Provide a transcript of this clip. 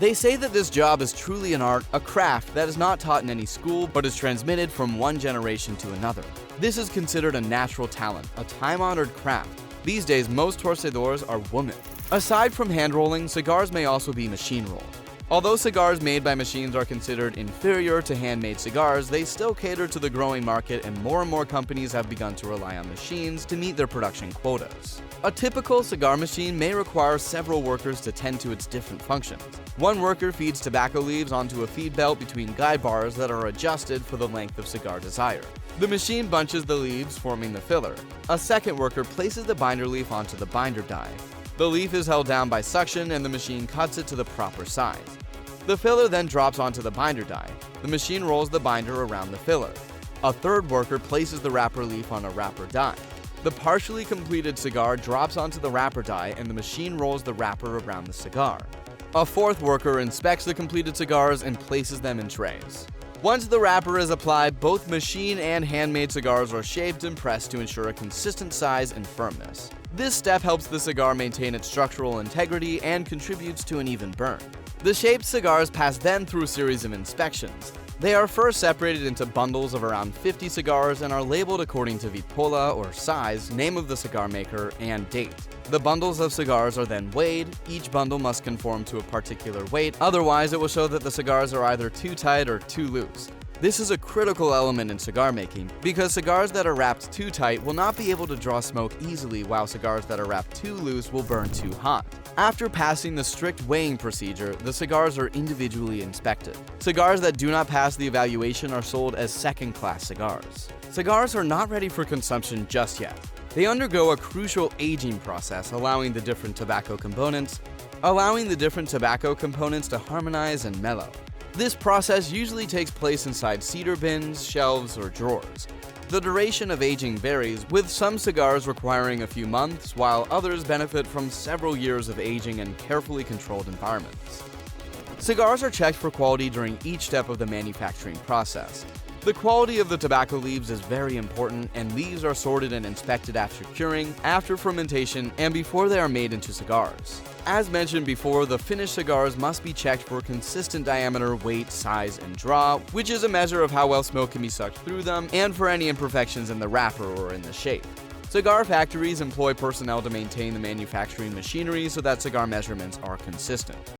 They say that this job is truly an art, a craft that is not taught in any school but is transmitted from one generation to another. This is considered a natural talent, a time-honored craft. These days, most torcedores are women. Aside from hand-rolling, cigars may also be machine-rolled. Although cigars made by machines are considered inferior to handmade cigars, they still cater to the growing market, and more companies have begun to rely on machines to meet their production quotas. A typical cigar machine may require several workers to tend to its different functions. One worker feeds tobacco leaves onto a feed belt between guide bars that are adjusted for the length of cigar desired. The machine bunches the leaves, forming the filler. A second worker places the binder leaf onto the binder die. The leaf is held down by suction and the machine cuts it to the proper size. The filler then drops onto the binder die. The machine rolls the binder around the filler. A third worker places the wrapper leaf on a wrapper die. The partially completed cigar drops onto the wrapper die and the machine rolls the wrapper around the cigar. A fourth worker inspects the completed cigars and places them in trays. Once the wrapper is applied, both machine and handmade cigars are shaped and pressed to ensure a consistent size and firmness. This step helps the cigar maintain its structural integrity and contributes to an even burn. The shaped cigars pass then through a series of inspections. They are first separated into bundles of around 50 cigars and are labeled according to vitola or size, name of the cigar maker, and date. The bundles of cigars are then weighed. Each bundle must conform to a particular weight, otherwise it will show that the cigars are either too tight or too loose. This is a critical element in cigar making, because cigars that are wrapped too tight will not be able to draw smoke easily, while cigars that are wrapped too loose will burn too hot. After passing the strict weighing procedure, the cigars are individually inspected. Cigars that do not pass the evaluation are sold as second-class cigars. Cigars are not ready for consumption just yet. They undergo a crucial aging process, allowing the different tobacco components to harmonize and mellow. This process usually takes place inside cedar bins, shelves, or drawers. The duration of aging varies, with some cigars requiring a few months, while others benefit from several years of aging in carefully controlled environments. Cigars are checked for quality during each step of the manufacturing process. The quality of the tobacco leaves is very important, and leaves are sorted and inspected after curing, after fermentation, and before they are made into cigars. As mentioned before, the finished cigars must be checked for consistent diameter, weight, size, and draw, which is a measure of how well smoke can be sucked through them, and for any imperfections in the wrapper or in the shape. Cigar factories employ personnel to maintain the manufacturing machinery so that cigar measurements are consistent.